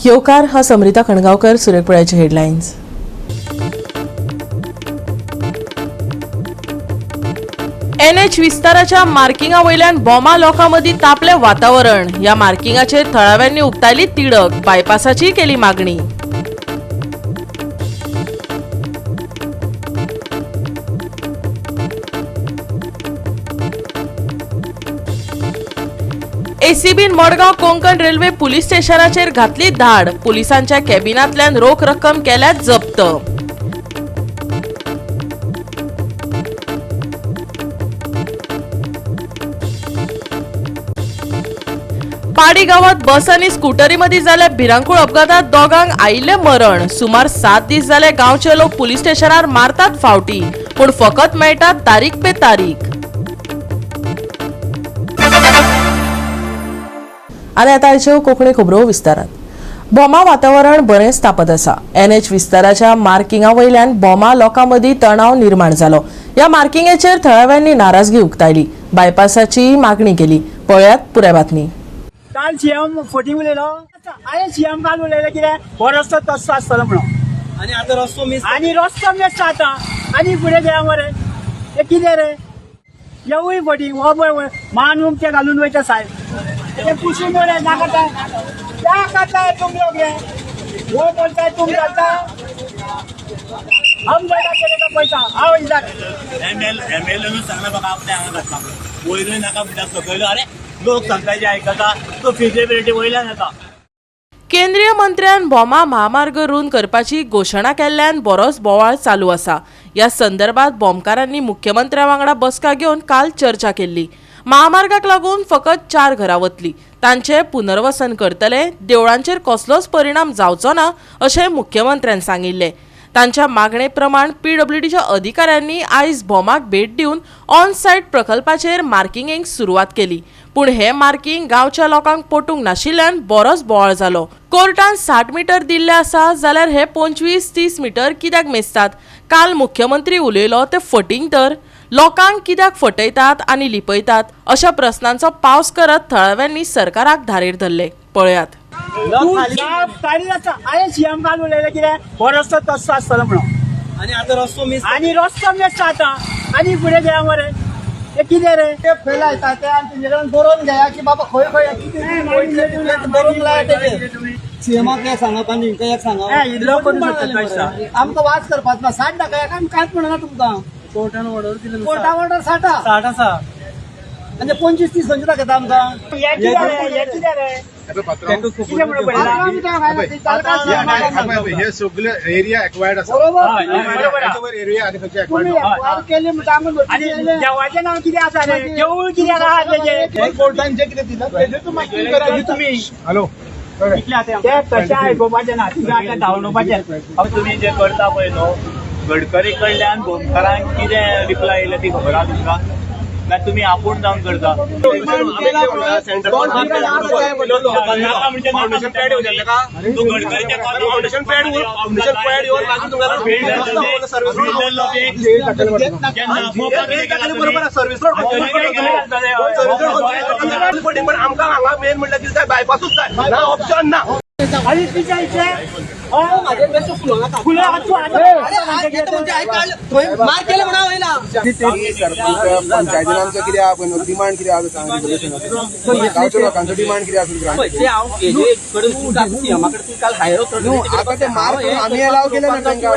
योकार हा Samrita खणगावकर, सुरेखपुराचे headlines. NH विस्ताराच्या मार्किंगा वयल्यान बोमा लोकांमदी तापले वातावरण। या मार्किंगाचेर थळाव्यांनी उक्तायली तिडक, बायपासाची केली मागणी। एसीबीन मडगांव कोंकण रेल्वे पुलीस स्टेशनाचेर घातली धाड, पुलिसांच्या कॅबिनांतल्यान रोख रक्कम केल्यात जप्त। पाडी गावात बस आणि स्कूटरी मध्ये जाल्या भिरांकूळ अपघातात दोगांक आयिल्ले मरण। सुमार 7 दीस जाले गांवचे लोक पुलीस स्टेशनार मारतात फावटी, पण फकत मेळटात तारीख पे तारीख। आणि आता आयच्यो कोंकणी खबरो विस्तारात। बोमा वातावरण बरेंच तापत आसा। NH विस्ताराच्या मार्किंगा वयल्यान बोमा लोकांमदी तणाव निर्माण जालो। या मार्किंगेचेर थळाव्यांनी नाराजगी उक्तायली, बायपासाची मागणी केली। पळयात पुराय बातमी। काल सीएम फोटी उलयलो आनी सीएम काल उलयलो कितें हो रस्तो तस्सो आसतलो म्हणून, आणि आता रस्तो मिस आनी रस्तो मेस्त आतां आनी फुडें देया मरे हे कितें रे येवूय फोटी हो पळय मान उमचे घालून वयता सायब ते पुसून उडय नाका त्या करताय तुम लोग रे वो बोलताय तुम जाता हम देगा तेरे का पैसा हांव इधर एमएलए नु सांगला बघा आपल्या हांगा घातला वयरूय नाका बिडाक सकयलो अरे लोक सांगताय जे आयकता तो फिजिबिलिटी वयल्यान येता। केंद्रीय मंत्र्यान बोमा महामार्ग रुंद करपाची घोषणा केल्ल्यान बरोच बोवाळ चालू आसा। या संदर्भात बोमकारांनी मुख्यमंत्र्या वांगडा बसका घेवन काल चर्चा केल्ली। महामार्गाक लागून फकत 4 घरां वतली, तांचे पुनर्वसन करतले, देवळांचेर कसलोच परिणाम जावचो ना अशें मुख्यमंत्र्यान सांगिल्ले। तांच्या मागणे प्रमाण PWDच्या अधिकाऱ्यांनी आयज बोमाक भेट दिवन ऑन सायट प्रकल्पाचेर मार्किंगेक सुरवात केली, पण हे मार्किंग गांवच्या लोकांक पटूंक नाशिल्ल्यान बरोच बोवाळ जालो। कोर्टान 60 मीटर दिल्ले आसा जाल्यार हे 25-30 मीटर कित्याक मेजतात? काल मुख्यमंत्री उलयलो ते फटींग तर लोकांक कित्याक फटयतात आणि लिपयतात अशा प्रश्नांचो पावस करत थळाव्यांनी सरकाराक धारेर धरले। पळयात। आनी सीएम काल उलयलो कितें हो रस्तो तस्सो आसतलो म्हणून, आणि आता रस्तो मिस आनी रस्तो मेस्त आतां आनी फुडें देया मरे हे कितें रे ते फेल आयता ते आनी तुमचे बरोवन घेया की बाबा खंय खंय कितें बरोवन लाया तेजेर सीएमाक हे सांगप आनी हिंका एक सांगप इल्लो करून शकता पैसा आमकां वाच करपाक ना 60 नाका आमी कांयच म्हणना तुमकां कोर्टान ऑर्डर दिली कोर्टा ऑर्डर 60 आसा म्हणजे 25-30 खंयचे दाखयता आमकां हे कितें रे कितें म्हणून हे सगळे एरिया एक्वायर्ड आसा बरोबर एरिया आणि खंयचे एक्वायर्ड केले म्हणटा आमी देवाचें नांव कितें आसा रे देवूळ कित्याक आहा तेजें कोर्टान जे कितें दिला तेजे तूं मागणी करा तुमी हॅलो ते तशें आयकोपाचें ना तुमी आतां धांवणोवपाचें तुम्ही जे करता पळय न्हू गडकरी कडल्यान बोमकारांक कितें रिप्लाय येयला ती खबर आहा तुमकां काय तुम्ही आपूण जावन करता फाउंडेशन पॅड येऊ द्या का तू गडकरीच्या फाउंडेशन पॅड येऊन लागून तुम्हाला सर्व्हिस रोड पण आमकां हांगा मेन म्हणल्यार कितें जाय बायपासूच जाय ना ऑप्शन ना आनी विचारचे पंचायतीन आमचो कितें आहा पळय डिमांड कितें आहा गांवच्या लोकांचो डिमांड कितें आसा आतां ते मार्क आमी अलाव केले ना तांकां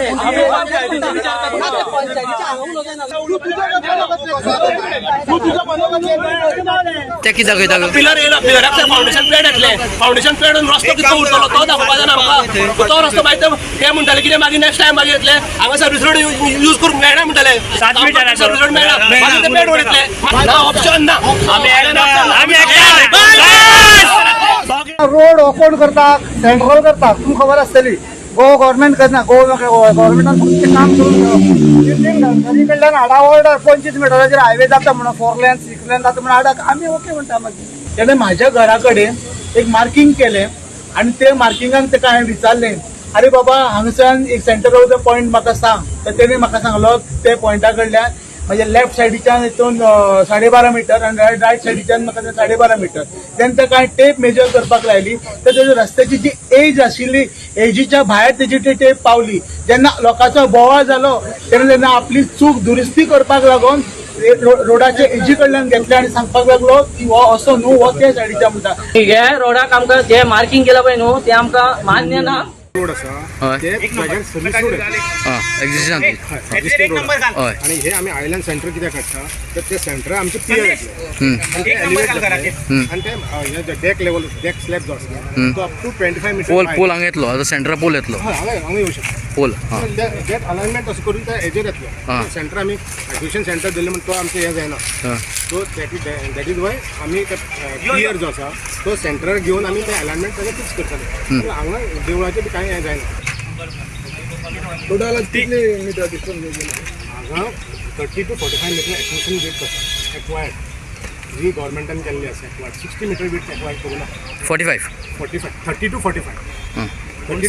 ते कित्याक वयता पिलर येयला पिलराक फाउंडेशन पॅड येतले फाउंडेशन पॅड रस्तो कितलो उरतलो तो दाखोवपा जाय आमकां तो रस्तो मागीर ते म्हणटाले कितें मागीर नेक्स्ट टायम मागीर येतले हांगा सर्व्हिस रोड यूज करूंक मेळना म्हणटाले 7 मिटर सर्व्हिस रोड मेळना मागीर ते पॅड उडयतले ना ऑप्शन ना रोड ओपन करता सेंट्रल करता तुमकां खबर आसतली गोवा गव्हर्मेंट करना गव्हर्मेंटान फक्त काम करून घरी कडल्यान हाडा ऑर्डर 25 मिटराचेर हायवे जाता म्हणून 4 लेन 6 लेन जाता म्हणून हाडा आमी ओके म्हणटा मागीर त्याने माझ्या घराकडेन एक मार्किंग केले आणि ते मार्किंगाक ताका हांवें विचारलें अरे बाबा हांगच्यान एक सेंटर ऑफ द पॉयंट म्हाका सांग तर तेणे म्हाका सांगलो ते पॉयंटा कडल्यान म्हणजे लेफ्ट सायडीच्यान हितून 12.5 मीटर आणि रायट सायडीच्यान म्हाका 12.5 मीटर. तेन्ना काय टेप मेजर करपाक लायली तर तेजी रस्त्याची जी एज आशिल्ली एजीच्या भायर तेजी टेप पावली. जेन्ना लोकांचो बोवाळ जालो तेन्ना आपली चूक दुरुस्ती करपाक लागून रोडाचे एजी कडल्यान घेतले आणि सांगपाक लागलो की हो असो न्हू, हो त्या सायडीच्या म्हणटा. हे रोडाक आमकां जे मार्किंग केला पळय न्हू ते आमकां मान्य ना. रोड आसा ते जाग्यार सर्वीस रोड एक्झिस्टन हय आणि हे आम्ही आयलँड सेंटर कित्याक काडटा तर ते सेंटर आमचे पियर येतले आणि ते एलिवेट जातले आणि ते डेक लेवल डेक स्लॅब जो आसा तो up to 25 metre pole pole हांगा येतलो आतां सेंटरा पोल येतलो हांगा येऊ शकता पोल डेट अलायनमेंट असं करून त्या हेजेर येतलो सेंटर आमी ट्युशन सेंटर दिले म्हणून तो आमचे हे जायना सो दॅट इज वाय आमी पियर जो आसा तो सेंटरार घेवन आमी ते अलायनमेंट ताजेर फिक्स करतले. हांगा देवळाचे कांय हें जायना. टोटल कितले मीटर डिस्टन्स हांगा 30 to 45 मीटर एक्विशन बीट आसा एक्वायर्ड जी गव्हर्मेंटान केल्ली आसा एक्वायर्ड 60 मीटर बीट एक्वायर्ड करूना 45 30 to 45 थंय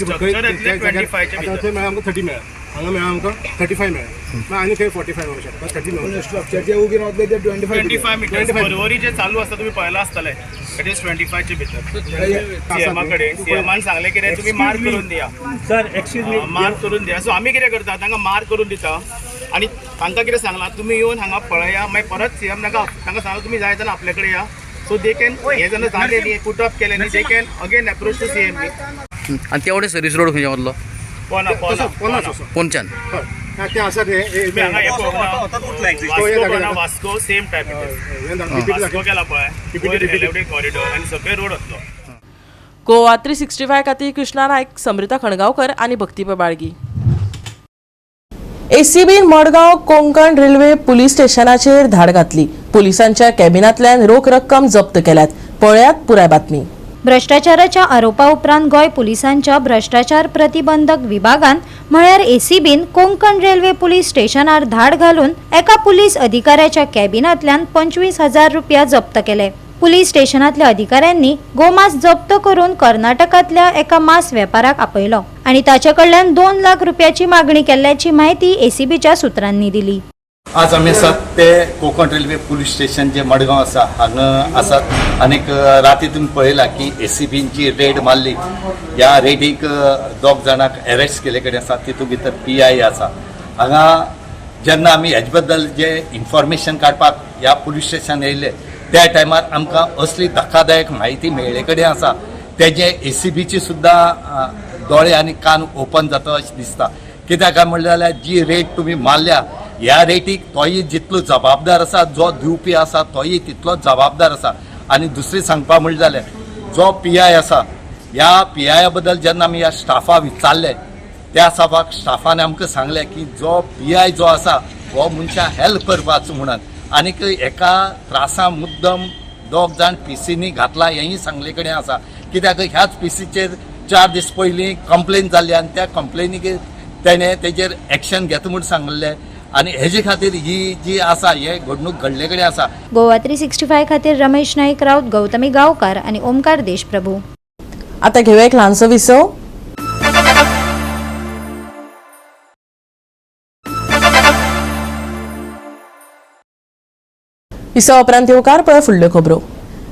मेळ्ळा आमकां 30 मेळ्ळा हांगा मेळ्ळा आमकां 35 मेळ्ळा आनी खंय 45 मेळूं शकता 30 मेळूं स्ट्रक्चरचे उगी रावतले ते 25 मीटर बरोबरी जे चालू असता तुम्ही पळयला आसतले इट इज 25 चे भितर. सीएमा कडेन सीएमान सांगले कितें तुम्ही मार्क करून दिया सर एक्सक्यूज मी मार्क करून दिया. सो आमी कितें करता तांकां मार्क करून दिता आणि तांकां कितें सांगलां तुमी येवन हांगा पळया मागीर परत सीएम तांकां सांगलां तुमी जाय जाल्यार आपले कडेन या. सो दे कॅन हे जाल्यार जाले न्ही पुटअप केले न्ही they can again approach to CM आणि तेवढे सर्वीस रोड खंय वतलो पोंच्यान ते आसा ते वास्को सेम टायप वास्को केला पळय कॉरिडॉर आणि सगळे रोड असलो. गोवा 365 खातीर कृष्णा नायक, समृता खणगांवकर आणि भक्ती बाळगी. एसीबीन मडगांव कोंकण रेल्वे पुलीस स्टेशनाचेर धाड घातली. पुलिसांच्या कॅबिनांतल्यान रोख रक्कम जप्त केल्यात. पळयात पुराय बातमी. भ्रष्टाचाराच्या आरोपा उपरांत गोंय पुलिसांच्या भ्रष्टाचार प्रतिबंधक विभागान म्हळ्यार एसीबीन कोंकण रेल्वे पुलीस स्टेशनार धाड घालून एका पुलीस अधिकाऱ्याच्या कॅबिनांतल्यान 25,000 रुपया जप्त केले. पुलीस स्टेशनांतल्या अधिकाऱ्यांनी गोमांस जप्त करून कर्नाटकांतल्या एका मांस वेपाराक आपयलो आणि ताचे कडल्यान 2 लाख रुपयाची मागणी केल्ल्याची माहिती एसीबीच्या सुत्रांनी दिली. आज आमी आसात ते कोकण रेल्वे पुलीस स्टेशन जे मडगांव आसा हांगा आसात. आनीक राती तुमी पळयला की एसीबीची रेड मारली. ह्या रेडीक 2 जाणांक अरेस्ट केले कडेन आसा. तितूंत भितर PI आसा. हांगा जेन्ना आमी हेजे बद्दल जे इन्फॉर्मेशन काडपाक ह्या पुलीस स्टेशन येयले त्या टायमार आमकां असली धक्कादायक म्हायती मेळ्ळे कडेन आसा तेजे एसीबीची सुद्दां दोळे आनी कान ओपन जाता अशें दिसता. कित्याक काय म्हणलें जाल्यार जी रेट तुमी मारल्या ह्या रेटीक तोय जितलो जबाबदार आसा जो दिवपी आसा तोय तितलोच जबाबदार आसा. आनी दुसरी सांगपा म्हणलें जाल्यार जो PI आसा ह्या PI बद्दल जेन्ना आमी ह्या स्टाफाक विचारले त्या स्टाफान आमकां सांगलें की जो PI जो आसा हो मनशां हेल्प करपाचो म्हणून. आनीक एका त्रासा मुद्दम 2 जाण PCनी घातला हेंय सांगले कडेन आसा. कित्याक ह्याच PCचेर 4 दीस पयलीं कंप्लेन जाल्ली आनी त्या कंप्लेनीक तेणें तेजेर एक्शन घेता म्हूण सांगलें. आणि हेजे खातीर ही जी आसा हे घडणूक घडले कडेन आसा. गोवा 365 खातीर रमेश नाईक राऊत, गौतमी गावकार आणि ओमकार देशप्रभू. आता घेऊया एक ल्हानसो विसव. विसव उपरांत येवकार पळय फुडल्यो खबरो.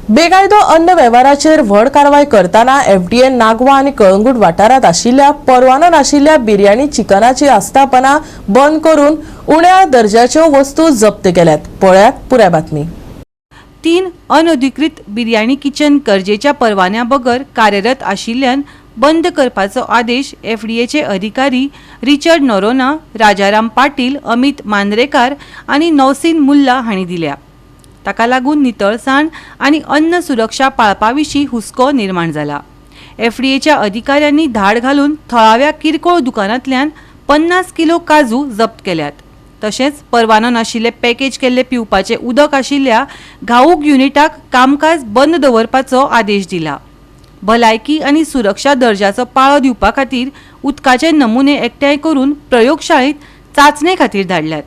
बेकायदो अन्न वेव्हाराचेर व्हड कारवाय करताना FDA नागवा आणि कळंगूट वाठारात आशिल्ल्या परवानो नाशिल्ल्या बिर्याणी चिकनाची आस्थापना बंद करून उण्या दर्जाच्यो वस्तू जप्त केल्यात. पळयात पुराय बातमी. 3 अनधिकृत बिर्याणी किचन गरजेच्या परवान्या बगर कार्यरत आशिल्ल्यान बंद करपाचो आदेश FDAचे अधिकारी रिचर्ड नोरोना, राजाराम पाटील, अमित मांद्रेकार आणि नौसीन मुल्ला हांणी दिल्या. ताका लागून नितळसाण आनी अन्न सुरक्षा पाळपाविशीं हुस्को निर्माण जाला. FDAच्या अधिकाऱ्यांनी धाड घालून थळाव्या किरकोळ दुकानांतल्यान 50 किलो काजू जप्त केल्यात. तशेंच परवानो नाशिल्ले पॅकेज केल्ले पिवपाचे उदक आशिल्ल्या घाऊक युनिटाक कामकाज बंद दवरपाचो आदेश दिला. भलायकी आनी सुरक्षा दर्जाचो पाळो दिवपा खातीर उदकाचे नमुने एकठांय करून प्रयोगशाळेंत चाचणे खातीर धाडल्यात.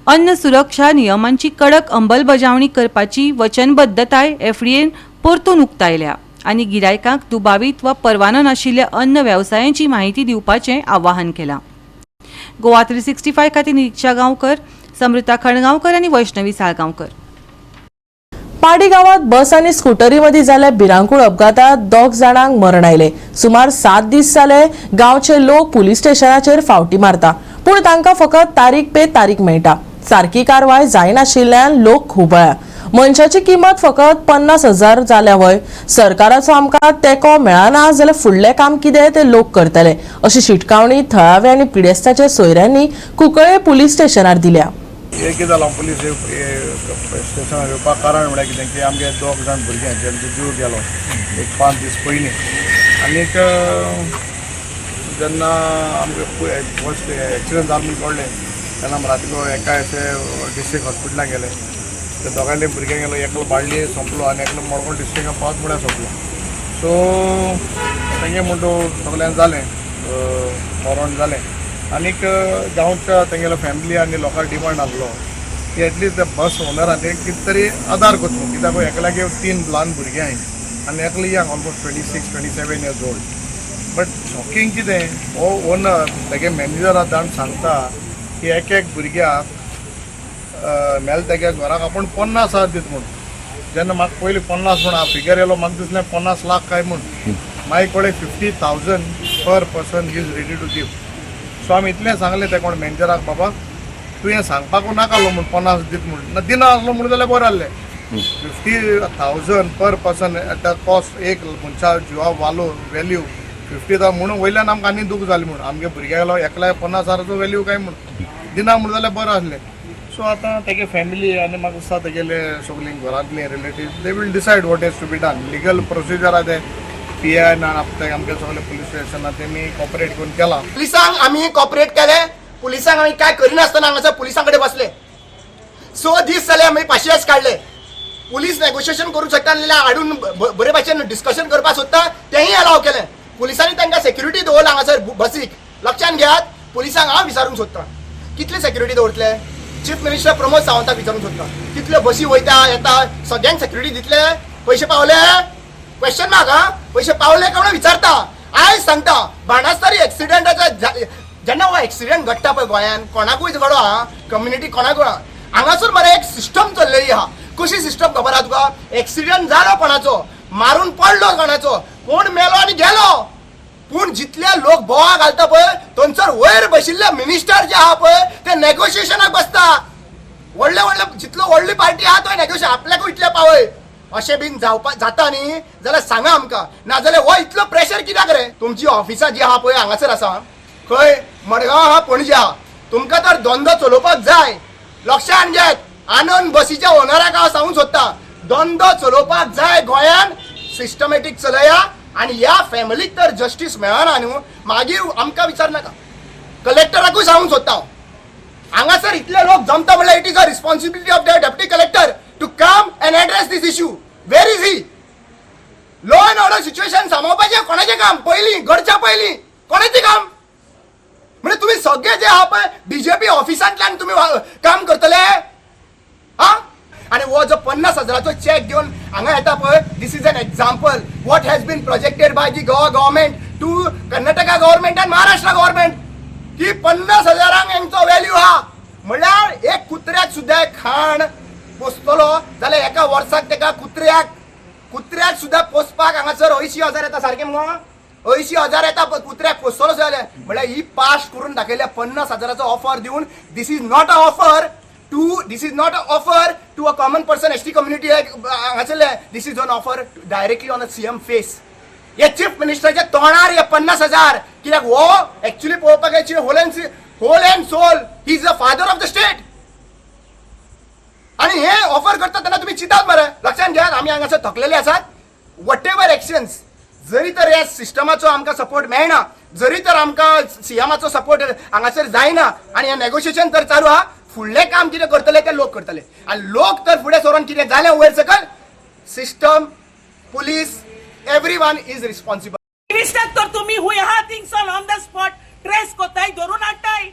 अन्न सुरक्षा नियमांची कडक अंमलबजावणी करपाची वचनबद्धताय FDAन परतून उक्तायल्या आनी गिरायकांक दुबावीत वा परवानो नाशिल्ल्या अन्न वेवसायांची माहिती दिवपाचें आवाहन केलां. गोवा 365 खातीर निरीक्षा गांवकर, समृता खणगांवकर आणि वैष्णवी साळगांवकर. पाडी गावात बस आणि स्कूटरीमध्ये झाल्या भिरांकूळ अपघातात 2 जाणांक मरण आयले. सुमार 7 दीस जाले गांवचे लोक पुलीस स्टेशनाचेर फावटी मारता, पूण तांकां फकत तारीख पे तारीख मेळटा. सारकी कारवाय जायनाशिल्ल्यान लोक खुबळ्या. मनशाची किंमत फकत 50,000 जाल्या वय. सरकाराचो आमकां तेंको मेळना जाल्यार फुडलें काम कितें ते लोक करतले, अशी शिटकावणी थळावे आनी पिडेस्तांच्या सोयऱ्यांनी कुंकळे पुलीस स्टेशनार दिल्या. हे कितें जालां पुलीस स्टेशनार येवपाक कारण म्हळ्यार कितें की आमगे 2 जाण भुरग्यांचे जेंचो जीव गेलो एक 5 दीस पयलीं. आनीक जेन्ना आमगे फस्ट एक्सिडेंट जालो म्हूण कळ्ळें तेन्ना रातीको एका डिस्ट्रिक्ट हॉस्पिटलाक गेले. ते दोगांयले भुरगे गेलो, एकलो बाळ्ळी सोंपलो आनी एकलो मडगांव डिस्ट्रिक्टान पावच म्हळ्यार सोंपलो. सो तेंगे म्हणटो सगळ्यांक जालें मरण जालें. आनीक गांवच्या तेंगेलो फॅमिली आनी लोकांक डिमांड आसलो की एटलीस्ट त्या बस ओनरान कितें तरी आदार करचो, कित्याक एकल्यागे 3 ल्हान भुरगीं आहाय आनी एकलो young almost 26-27 years old. But shocking कितें हो ओनर तेगे मॅनेजरा धाडून सांगता की एक भुरग्याक मेल तेगे घराक आपूण 50,000 दित म्हूण. जेन्ना म्हाका पयलीं 50 म्हूण फिगर येयलो म्हाका दिसलें 50 लाख काय म्हूण. मागीर कळ्ळें 50,000 per person he is ready to give. So आमी इतलें सांगलें ते कोण मॅनेजराक, बाबा तूं हें सांगपाकू नाकालो म्हूण 50 दित म्हूण. दिना आसलो म्हूण जाल्यार बरें आहलें. 50,000 पर पर्सन एट कॉस्ट एक मनशा जिवा वॅल्यू 50,000 म्हणून वयल्यान आमकां आनी दूख जालें म्हूण. आमगे भुरग्यालो एकल्या 50,000चो वॅल्यू काय म्हूण दिना म्हूण जाल्यार बरें आहलें. सो आतां तेगे फॅमिली आनी म्हाका दिसता तेगेले सगळीं घरांतली relative they will decide what is to be done. Legal procedure आहा ते PI आमगे सगळे पुलीस स्टेशनार तेमी कॉपरेट करून केला. पुलिसांक आमी कॉपरेट केले, पुलिसांक आमी काय करिनासतना हांगासर पुलिसां कडेन बसले. 6 दीस जाले आमी पाशियेस काडले. पुलीस नेगोशिएशन करूंक शकता जाल्यार हाडून बरे भाशेन डिस्कशन करपाक सोदता तेंय अलाव केलें. पुलिसांनी तांकां सेक्युरिटी दवरला हांगासर बसीक. लक्षांत घेयात, पुलिसांक हांव विचारूंक सोदता कितले सेक्युरिटी दवरतले. चीफ मिनिस्टर प्रमोद सावंताक विचारूंक सोदता कितल्यो बसी वयता येता सगळ्यांक सेक्युरिटी दितले. पैसे पावले क्वेश्चन मार्क. पैसे पावले काय म्हणून विचारता. आयज सांगता बाणास्तारी एक्सिडेंटाचा जेन्ना हो एक्सिडेंट घडटा पळय गोंयान कोणाकूय घडो हा कम्युनिटी कोणाकूय हांगासर मरे एक सिस्टम चल्लेली आहा. कशी सिस्टम खबर आहा तुका. एक्सिडेंट जालो कोणाचो, मारून पडलो कोणाचो, कोण मेलो आनी गेलो, पूण जितले लोक बोवा घालता पळय थंयसर वयर बशिल्ले मिनिस्टर जे आहा पळय ते नेगोशिएशनाक बसता. व्हडले जितलो व्हडली पार्टी आहा तो नेगोशिएशन आपल्याकूय इतले पावय अशें बीन जाता न्ही जाल्यार सांगा आमकां. नाजाल्यार हो इतलो प्रेशर कित्याक रे. तुमची ऑफिसां जी आहा पळय हांगासर आसा खंय मडगांव आहा पणजे आहा. तुमकां तर धंदो चलोवपाक जाय. लक्षांत घेयात, आनंद बसीच्या ओनराक हांव सांगूंक सोदता धंदो चलोवपाक जाय गोंयान सिस्टमॅटीक चलया. आनी ह्या फॅमिलीक तर जस्टीस मेळना न्हू मागीर आमकां विचार नाका. कलेक्टराकूय सांगूंक सोदता हांगासर इतले लोक जमता म्हणल्यार it is a responsibility of the deputy collector to come and address this issue. Where is he. Law and order situation सांबाळपाचें कोणाचें काम पयलीं घडच्या पयलीं कोणाचें काम. म्हणजे तुम्ही सगळे जे आहा पळय BJP ऑफिसांतल्यान तुम्ही काम करतले हा. आणि हो जो 50,000चो चॅक घेवन हांगा येता पळय this is an example what has been projected by the government to Karnataka government and Maharashtra government की 50,000 हेंचो व्हॅल्यू हा. म्हणल्यार एक कुत्र्याक सुद्धा खाण पोसतलो जाल्यार एका वर्साक तेका कुत्र्याक सुद्धा पोसपाक हांगासर 80,000 येता. सारकें मगो 80,000 येता कुत्र्याक पोसतलो जाल्यार म्हणल्यार ही पास करून दाखयल्या 50,000चो ऑफर दिवन this is not a offer to a common person ST community हांगासरले. This is on offer directly on a CM face. हे चीफ मिनिस्टरच्या तोंडार हे 50,000 कित्याक हो एक्चुअली पळोवपाक गेल्यार whole and soul he is the father of the state. आणि हे ऑफर करता तेन्ना तुम्ही चिंतात मरे. लक्षांत घेयात, आमी हांगासर थकलेले आसात. वॉट एवर एक्शन्स जरी तर ह्या सिस्टमाचो आमकां सपोर्ट मेळना, जरी तर आमकां CMाचो सपोर्ट हांगासर जायना आनी हें नेगोशिएशन तर चालू आहा, फुडलें काम कितें करतले ते लोक करतले. आनी लोक तर फुडें सरून कितें जालें वयर सकयल system police everyone is responsible. Minister तर तुम्ही हुय आहा थिंगसर ऑन द स्पॉट ट्रेस कोताय धरून हाडटाय.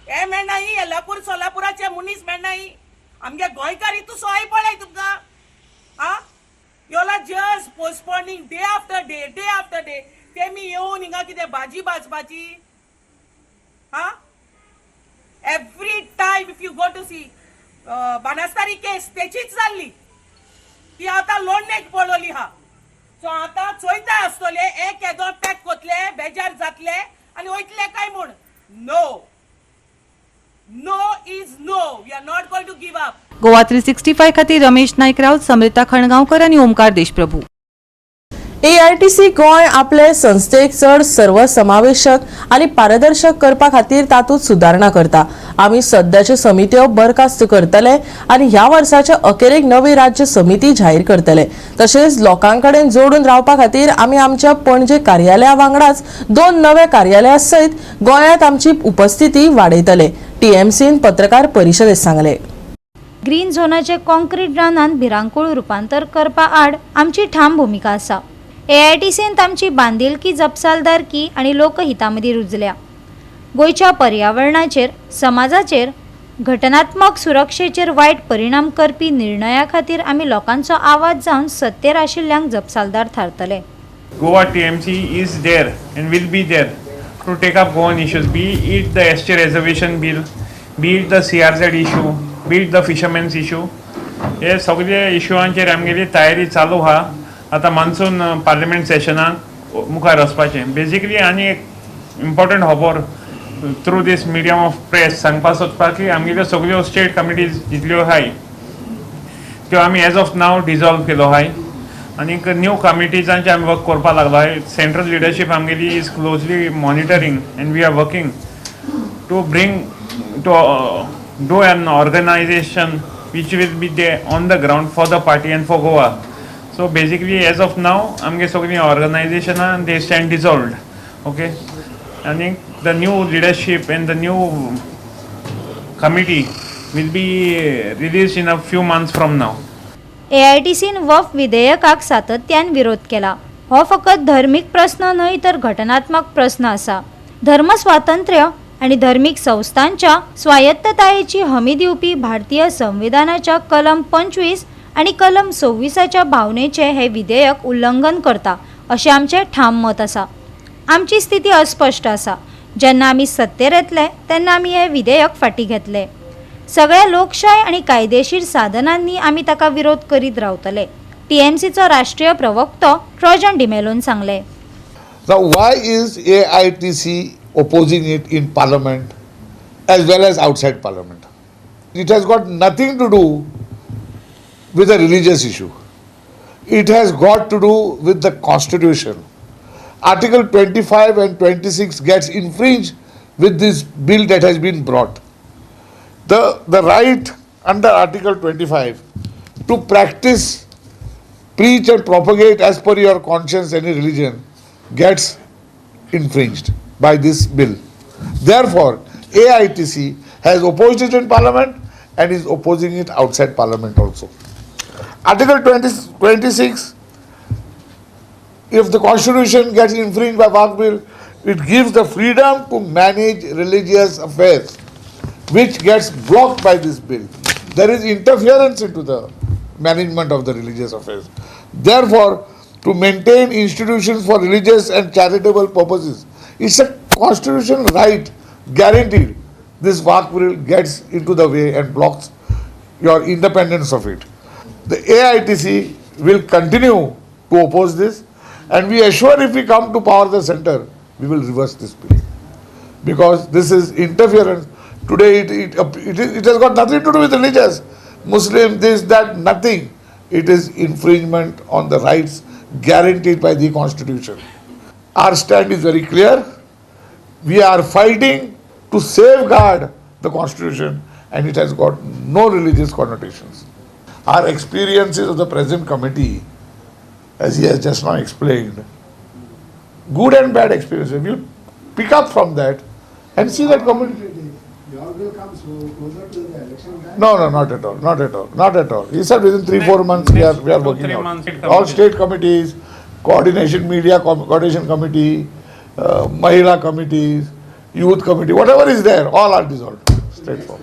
हे मेळनाय येल्लापूर सोलापुराचे मुनीस मेळनाय. आमगे गोंयकार हितू सोय पळय तुमकां हा. योला just postponing day after day तेमी येवन हिंगा कितें भाजी भाजपाची हा. Every time if you go to see बानासतारी केस तेचीच जाल्ली ती आता लोणनेक पळोवली हा. सो आता चोयता आसतले एक येदो पॅक कोतले बेजार जातले आनी वयतले काय म्हूण. No is no. We are not going to give up. Goa 365 खातीर रमेश नायक राऊत, समृता खणगांवकर आनी ओमकार देशप्रभू. AITC गोंय आपले संस्थेक चड सर्वसमावेशक आनी पारदर्शक करपा खातीर तातूंत सुदारणा करता. आमी सद्याच्यो समित्यो बरखास्त करतले आनी ह्या वर्साच्या अखेरेक नवी राज्य समिती जाहीर करतले. तशेंच लोकांकडेन जोडून रावपा खातीर आमी आमच्या पणजे कार्यालया वांगडाच 2 नवे कार्यालया सयत गोंयांत आमची उपस्थिती वाडयतले. TMCन पत्रकार परिशदेंत सांगले. ग्रीन झोनाचे कॉन्क्रीट रानांत भिरांकूळ रुपांतर करपा आड आमची ठाम भूमिका आसा. AITCन आमची बांदिलकी, जपसालदारकी आनी लोकहिता मदीं रुजल्या. गोंयच्या पर्यावरणाचेर, समाजाचेर, घटनात्मक सुरक्षेचेर वायट परिणाम करपी निर्णया खातीर आमी लोकांचो आवाज जावन सत्तेर आशिल्ल्यांक जपसालदार थारतले. Goa TMC is there and will be there to take up Goan issues, be it the ST reservation bill, be it the CRZ issue, be it the fishermen's issue. हे सगळे इश्यूआंचेर आमगेली तयारी चालू हा. आता मान्सून पार्लिमेंट सेशनाक मुखार वचपाचें. Basically आनी एक इम्पॉर्टंट खबर through this medium of press सांगपा सोदता की आमगेल्यो सगळ्यो स्टेट कमिटीज जितल्यो आहाय त्यो आमी एज ऑफ नाव डिजॉल्व केलो आहाय आनी न्यू कमिटीजांचे आमी वर्क करपा लागलो आहाय. सेंट्रल लिडरशीप आमगेली is closely monitoring and we are working to bring to do an organisation which will be there on the ground for the party and for Goa. So basically as of now amge sogli organization and they stand dissolved. Okay, and the new leadership and the new committee will be released in a few months from now. AITCन Waqf विधेयकाक सातत्यान विरोध केला. हो फकत धर्मीक प्रश्न न्हय तर घटनात्मक प्रश्न आसा. धर्म स्वातंत्र्य आणि धर्मीक संस्थांच्या स्वायत्ततायेची हमी दिवपी भारतीय संविधानाच्या कलम 25 आणि कलम 26च्या भावनेचे हे विधेयक उल्लंघन करता अशें आमचें ठाम मत आसा. आमची स्थिती अस्पश्ट आसा. जेन्ना आमी सत्तेर येतले तेन्ना आमी हे विधेयक फाटी घेतले. सगळ्या लोकशाय आणि कायदेशीर साधनांनी आमी ताका विरोध करीत रावतले. TMCचो राष्ट्रीय प्रवक्तो ट्रोजन डिमेलोन सांगले. Now, why is AITC opposing it in Parliament as well as outside Parliament? It has got nothing to do with a religious issue. It has got to do with the Constitution. Article 25 and 26 gets infringed with this bill that has been brought. The right under Article 25 to practice, preach and propagate as per your conscience any religion gets infringed by this bill. Therefore, AITC has opposed it in Parliament and is opposing it outside Parliament also. Article 26, if the Constitution gets infringed by Waqf bill, it gives the freedom to manage religious affairs, which gets blocked by this bill. There is interference into the management of the religious affairs. Therefore, to maintain institutions for religious and charitable purposes, it's a constitutional right guaranteed. This Waqf bill gets into the way and blocks your independence of it. The AITC will continue to oppose this, and we assure if we come to power the center, we will reverse this bill. Because this is interference. Today it has got nothing to do with religious, Muslim, this, that, nothing. It is infringement on the rights guaranteed by the Constitution. Our stand is very clear. We are fighting to safeguard the Constitution and it has got no religious connotations. Our experiences of the present committee, as he has just now explained, good and bad experiences, we'll pick up from that and see that committee. Your bill comes closer to the election time? No, not at all, not at all, not at all. He said within 3-4 months we are working out. All state committees, coordination, media coordination committee, Mahila committees, youth committee, whatever is there, all are dissolved. Straightforward.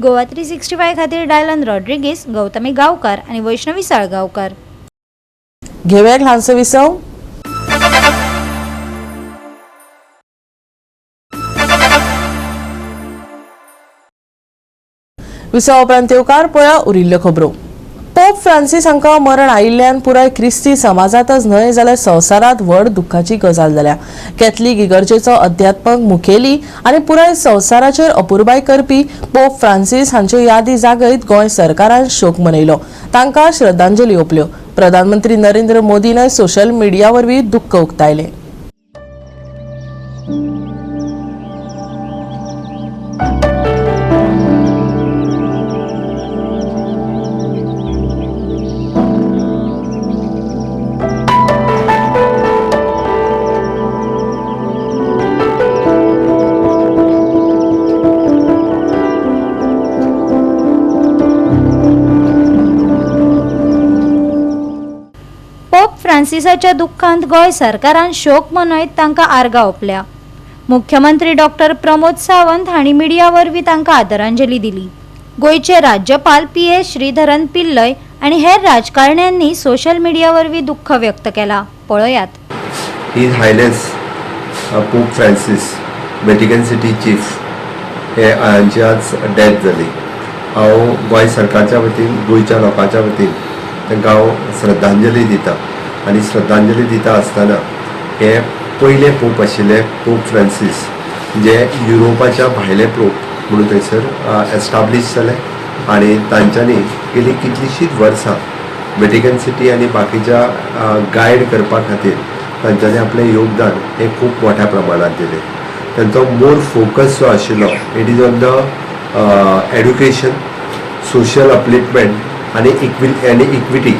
Goa 365 खातीर Dylan Rodrigues, Gautami गांवकार आणि वैष्णवी साळगांवकार. घेऊया एक ल्हानसो विसव. विसावा उपरांत येवकार पळया उरिल्ल्यो खबरो. पोप फ्रांसीस हांकां मरण आयिल्ल्यान पुराय ख्रिस्ती समाजातच न्हय जाल्यार संवसारांत व्हड दुख्खाची गजाल जाल्या. कॅथलीक इगर्जेचो अध्यात्मक मुखेली आनी पुराय संवसाराचेर अपुरबाय करपी पोप फ्रांसीस हांचे यादी जागयत गोंय सरकारान शोक मनयलो. तांकां श्रद्धांजली ओपल्यो. प्रधानमंत्री नरेंद्र मोदीन सोशल मिडिया वरवीं दुख्ख उक्तायलें. पोप फ्रांसिसाच्या दुःखांत गोंय सरकारान शोक मनयत तांकां आर्गां ओपल्या. मुख्यमंत्री डॉक्टर प्रमोद सावंत हांणी मिडिया वरवीं तांकां आदरांजली दिली. गोंयचे राज्यपाल PS श्रीधरन पिल्लय आनी हेर राजकारण्यांनी सोशल मिडिया वरवीं दुःख व्यक्त केलां. पळयात. His Highness Pope Francis, Vatican City Chief, हे हांची आज डेथ जाली. हांव गोंय सरकारच्या वतीन गोंयच्या लोकांच्या वतीन तांकां हांव श्रद्धांजली दिता. आनी श्रद्धांजली दिता आसतना हे पयले पोप आशिल्ले पोप फ्रांसीस जे युरोपाच्या भायले पोप म्हणून थंयसर एस्टाब्लीश जाले आनी तांच्यांनी गेली कितलींशींच वर्सां वेटिकन सिटी आनी बाकीच्या गायड करपा खातीर तांच्यांनी आपलें योगदान हे खूब मोठ्या प्रमाणात दिलें. तांचो मोर फोकस जो आशिल्लो it is on the education, social upliftment आनी इक्विटी.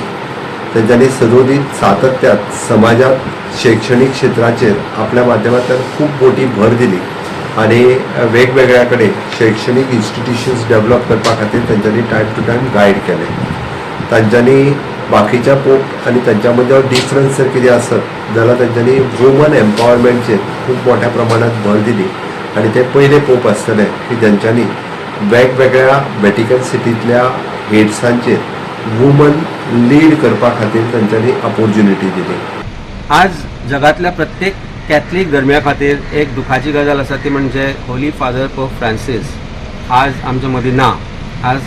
तांच्यांनी सदोदीत सातत्यात समाजात शैक्षणिक क्षेत्राचेर आपल्या माध्यमांतल्यान खूब मोठी भर दिली आनी वेगवेगळ्या कडेन शैक्षणिक इन्स्टिट्यूशन्स डेव्हलप करपा खातीर तांच्यांनी टायम टू टायम गायड केलें. तांच्यांनी बाकीच्या पोप आनी तांच्या मदलो डिफरन्स जर कितें आसत जाल्यार तांच्यांनी वुमन एम्पावरमेंटचेर खूब मोठ्या प्रमाणात भर दिली आनी ते पयले पोप आसतले की जांच्यांनी वेगवेगळ्या वेटिकन सिटींतल्या हेड्सांचेर वुमन लीड करपा खातीर तांच्यांनी ऑपॉर्च्युनिटी दिली. आज जगातल्या प्रत्येक कॅथलीक धर्मिया खातीर एक दुखाची गजाल आसा ती म्हणजे होली फादर पोप फ्रांसीस आज आमच्या मदीं ना. आज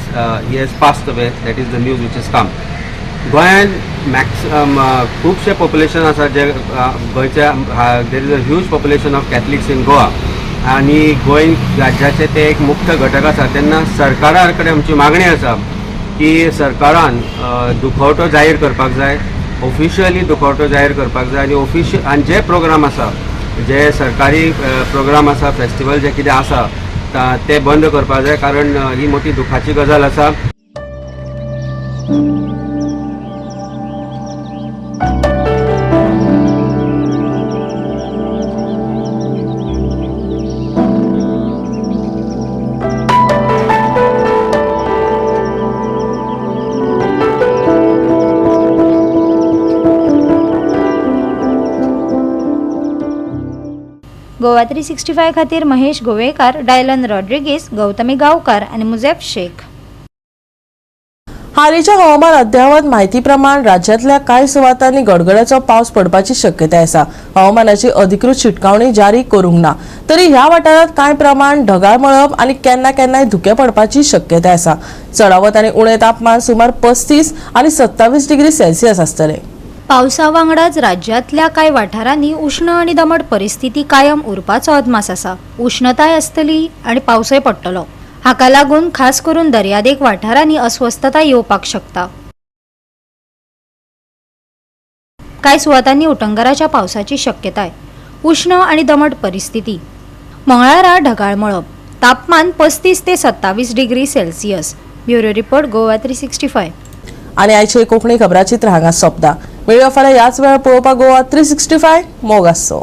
he has passed away. That is the news which is come. गोंयांत खुबशे पॉप्युलेशन आसा जे गोंयच्या there is a huge population of Catholics in Goa आनी गोंय राज्याचे ते एक मुख्य घटक आसा. तेन्ना सरकारा कडेन आमची मागणी आसा की सरकारान दुखवटो जाहीर करपाक जाय, ऑफिशियली दुखवटो जाहीर करपाक जाय आनी जे प्रोग्राम आसा, जे सरकारी प्रोग्राम आसा, फेस्टिवल जे कितें आसा ते बंद करपाक जाय कारण ही मोठी दुखाची गजाल आसा. गोवा 365 खातीर महेश गोवेकार, डायलन रॉड्रिगीस, गौतमी गांवकार आनी मुजेफ शेख. हालींच्या हवामान अद्यावत म्हायती प्रमाण राज्यांतल्या कांय सुवातांनी गडगड्याचो पावस पडपाची शक्यताय आसा. हवामानाची अधिकृत शिटकावणी जारी करूंक ना. तरी ह्या वाठारांत कांय प्रमाण ढगाळ मळब आनी केन्ना केन्नाय धुके पडपाची शक्यताय आसा. चडावत आनी उणें तापमान सुमार 35 आनी 27 डिग्री सेल्सियस आसतलें. पावसा वांगडाच राज्यांतल्या कांय वाठारांनी उष्ण आनी दमट परिस्थिती कायम उरपाचो अदमास आसा. उष्णताय आसतली आनी पावसय पडटलो. हाका लागून खास करून दर्यादेग वाठारांनी अस्वस्थताय येवपाक शकता. कांय सुवातांनी उटंगराच्या पावसाची शक्यताय. उष्ण आनी दमट परिस्थिती. मंगळारा ढगाळ मळब. तापमान 35 ते 27 degree Celsius. Bureau report Goa 365. आनी आयचे कोंकणी खबराचित्र हांगा सोंपता. मेळुया फाल्यां ह्याच वेळार पळोवपाक गोवा 365 मोग आसचो.